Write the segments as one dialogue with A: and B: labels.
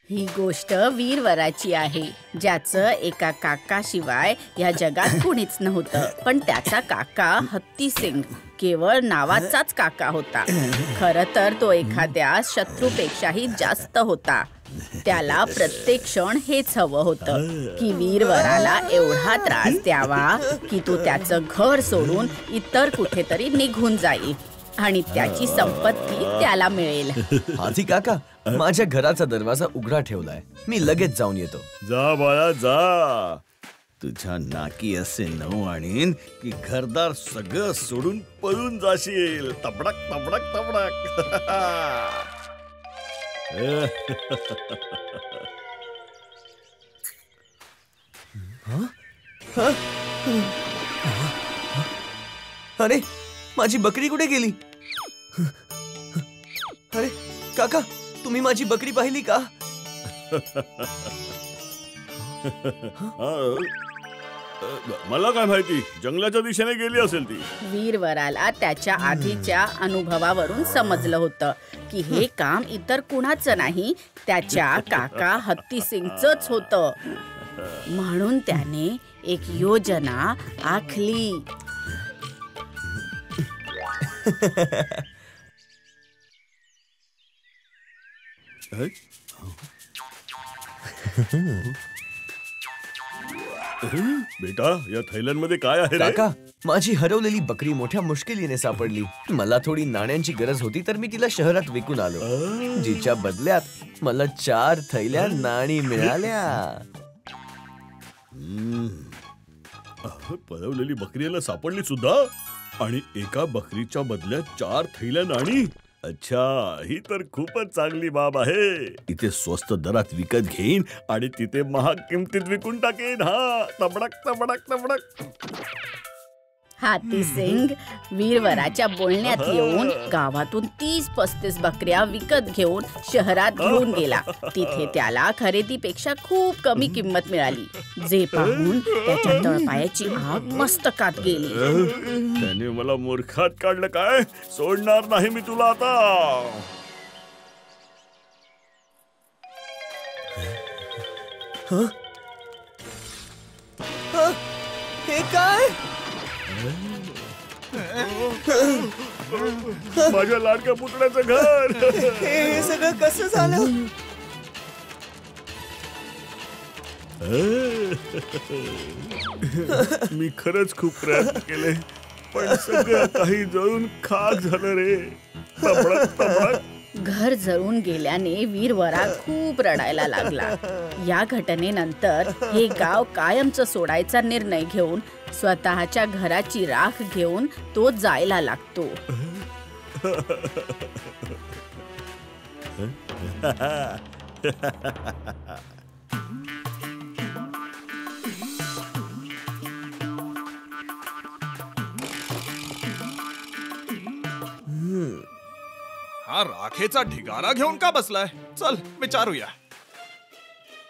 A: ही गोष्ट वीरवराची आहे, ज्याचं एका काकाशिवाय या जगात कुणीच नव्हतं. पण त्याचा काका हत्ती सिंग केवळ नावाचाच काका होता. खरं तर तो एखाद्या शत्रूपेक्षाही जास्त होता. त्याला प्रत्येक क्षण हेच हवं होतं की वीरवराला एवढा त्रास द्यावा की तो त्याचं घर सोडून इतर कुठेतरी निघून जाईल आणि त्याची संपत्ती त्याला मिळेल.
B: हाथी काका, माझ्या घराचा दरवाजा उघडा ठेवलाय, मी लगेच जाऊन येतो.
C: जा बाळा जा. तुझ्या नाकी असे नऊ आणीन की घरदार सगळं सोडून पळून जाशील. तबडक तबडक तबडक.
B: अरे, माझी बकरी कुठे गेली? अरे काका, तुम्ही माझी बकरी पाहिली का?
C: मला काय माहिती, जंगलाच्या दिशेने गेली असेल ती.
A: वीरवराला त्याच्या आधीच्या अनुभवावरून समजलं होतं की हे काम इतर कुणाचं नाही, त्याच्या काका हत्ती सिंगचंच होतं. म्हणून त्याने एक योजना आखली.
C: बेटा, या थैल्यांमध्ये काय आहे रे?
B: काका, माझी हरवलेली बकरी मोठ्या मुश्किलीने सापडली. मला थोडी नाण्यांची गरज होती तर मी तिला शहरात विकून आलो, जिच्या बदल्यात मला 4 थैल्या नाणी मिळाल्या.
C: पळवलेली बकरीला सापडली सुद्धा, आणि एका बकरीच्या बदल्यात 4 थैल्या नाणी. अच्छा, ही तर खूपच चांगली बाब आहे. इथे स्वस्त दरात विकत घेईन आणि तिथे महाग किमतीत विकून टाकेन. हा, तबडक तबडक तबडक.
A: हाथी सिंग वीरवराच्या बोलण्यात येऊन गावातून 30-35 बकऱ्या विकत घेऊन शहरात घेऊन गेला. तिथे त्याला खरेदीपेक्षा खूप कमी किंमत मिळाली, जे पाहून त्याच्या तळपायाची आग मस्तकात गेली.
C: त्याने मला मूर्खात काढलं काय? सोडणार नाही मी तुला आता.
B: हे काय?
C: माझ्या लाडक्या पुतण्याचं घर.
B: हे सगळं कसं झालं?
C: मी खरंच खूप प्रयत्न केले, पण सगळं काही जळून खाक झालं रे. तबडक तबडक.
A: घर जळून गेल्याने वीरवरा खूप रडायला लागला. या घटनेनंतर हे गाव कायमचं सोडायचा निर्णय घेऊन स्वतःच्या घराची राख घेऊन तो जायला लागतो.
D: हा राखेचा ढिगारा घेऊन का बसलाय? चल विचारूया.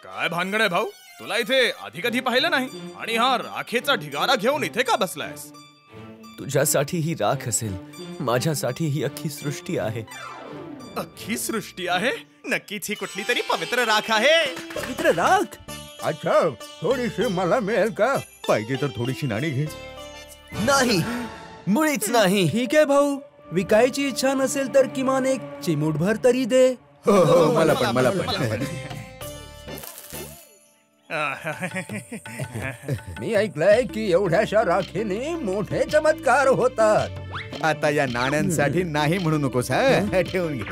D: काय भानगड आहे भाऊ, तुला इथे आधी कधी पाहिलं नाही, आणि हा राखेचा ढिगारा घेऊन इथे का बसलायस?
B: तुझ्यासाठी ही राख असेल, माझ्यासाठी ही अख्खी सृष्टी आहे.
D: अख्खी सृष्टी आहे? नक्कीच ही कुठली तरी पवित्र राख आहे.
E: पवित्र राख? अच्छा, थोडीशी मला मिळेल का? पाहिजे तर थोडीशी नाणी घे.
B: नाही, मुळीच नाही.
F: ठीक आहे भाऊ, विकायची इच्छा नसेल तर किमान एक चिमूटभर तरी दे.
E: हो, मला पण. मी ऐकलंय की एवढ्याशा राखीने मोठे चमत्कार होतात. आता या नाण्यांसाठी नाही म्हणू नकोस. हा, ठेवून घे.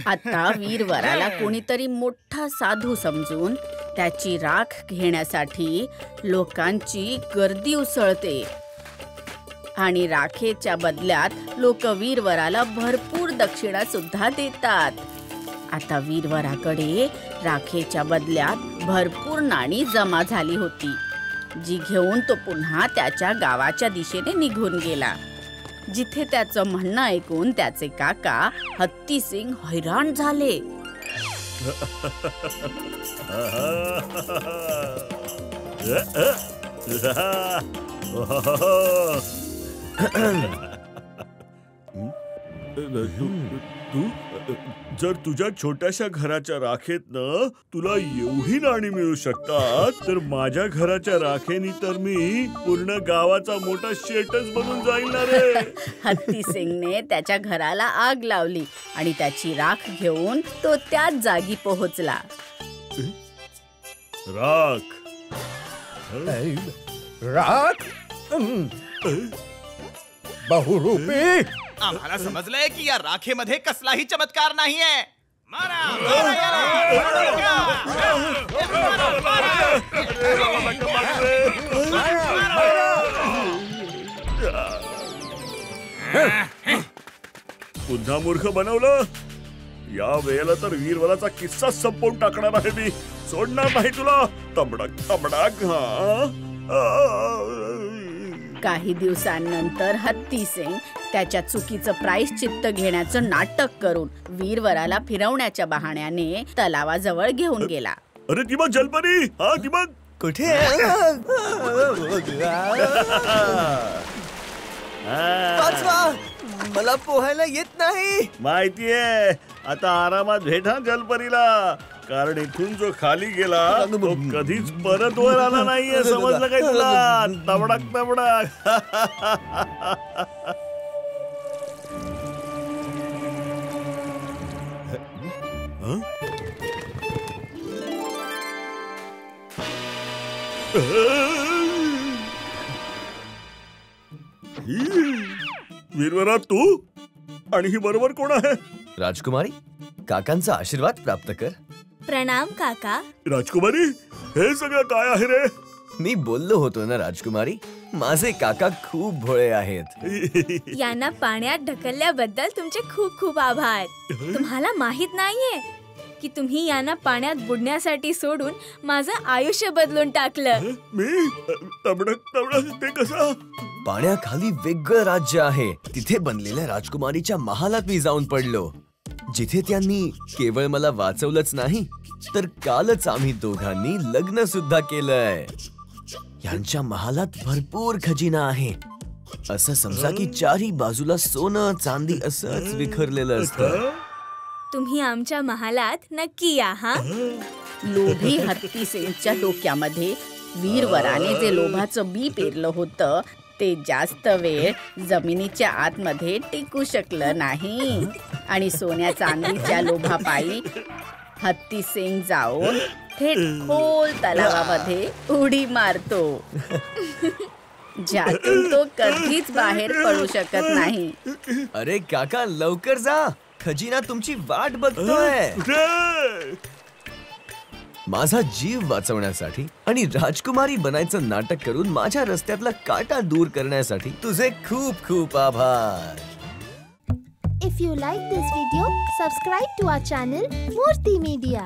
A: आता वीरवराला कोणीतरी मोठा साधू समजून त्याची राख घेण्यासाठी लोकांची गर्दी उसळते आणि राखेच्या बदल्यात लोक वीरवराला भरपूर दक्षिणा सुद्धा देतात. आता वीरवराकडे राखेच्या बदल्यात भरपूर नाणी जमा झाली होती, जी घेऊन तो पुन्हा त्याच्या गावाच्या दिशेने निघून गेला. जिथे त्याचं म्हणणं ऐकून त्याचे काका हत्ती सिंग हैराण झाले.
C: तू जर तुझ्या छोट्याशा घराच्या राखेतनं तुला एवढी नाणी मिळू शकतात तर माझ्या घराच्या राखेनी तर मी पूर्ण गावाचा मोठा शेटच बनून जाईल ना रे.
A: हत्ती सिंगने त्याच्या घराला आग लावली आणि त्याची राख घेऊन तो त्याच जागी पोहोचला.
C: राख
E: राख बहुरूपी.
D: आम्हाला समजलंय की या राखेमध्ये कसलाही चमत्कार नाहीये. मारा, मारा याला.
C: पुन्हा मूर्ख बनवलं. या वेळेला तर वीरवराचा किस्सा संपवून टाकणार आहे मी. सोडणार नाही तुला. तबडक तबडक.
A: काही दिवसांनंतर हत्ती सिंग त्याच्या चुकीचं प्रायश्चित्त घेण्याचं नाटक करून वीरवराला फिरवण्याच्या बहाण्याने तलावाजवळ घेऊन गेला.
C: अरे ती बघ जलपरी. हा ती बघ.
B: कुठे? वाचवा, मला पोहायला येत नाही.
C: माहितीये. आता आरामात भेटा जलपरीला. कारण इथून जो खाली गेला तो कधीच परत वर आला नाहीये. समजलं काय तुला? तबडक तबडक. वीरवरा तू आणि ही बरोबर कोण आहे?
B: राजकुमारी, काकांचा आशीर्वाद प्राप्त कर.
G: प्रणाम काका.
C: राजकुमारी, हे सगळं काय आहे रे?
B: मी बोललो होतो ना राजकुमारी, माझे काका खूप भोळे आहेत.
G: यांना पाण्यात ढकलल्याबद्दल तुमचे खूप खूप आभार. तुम्हाला माहित नाहीये की तुम्ही यांना पाण्यात बुडण्यासाठी सोडून माझं आयुष्य बदलून टाकलं.
C: मी तबडक तबडक ते कसं?
B: पाण्याखाली वेगळं राज्य आहे. तिथे बनलेल्या राजकुमारीच्या महालात मी जाऊन पडलो, जिथे त्यांनी केवळ मला वाचवलंच नाही तर कालच आम्ही दोघांनी लग्न सुद्धा केलंय. यांच्या महालात भरपूर खजिना आहे. असं समजा की चारही बाजूला सोनं चांदी असंच विखरलेलं असतं.
G: तुम्ही आमच्या महालात नक्की या. हा,
A: लोभी हत्ती सिंगच्या डोक्यामध्ये वीरवराने जे लोभाचं बी पेरलं होतं ते जास्त वेळ जमिनीच्या आतमध्ये टिकू शकलं नाही आणि सोन्या चांदीच्या लोभापायी हत्ती सिंग जाऊन थेट खोल तलावामध्ये उडी मारतो, ज्यातून तो कधीच बाहेर पडू शकत नाही.
B: अरे काका, लवकर जा, खजिना तुमची वाट बघतोय. माझा जीव वाचवण्यासाठी आणि राजकुमारी बनायचं नाटक करून माझ्या रस्त्यातला काटा दूर करण्यासाठी तुझे खूप खूप आभार.
H: If you like this video, subscribe to our channel Murthy Media.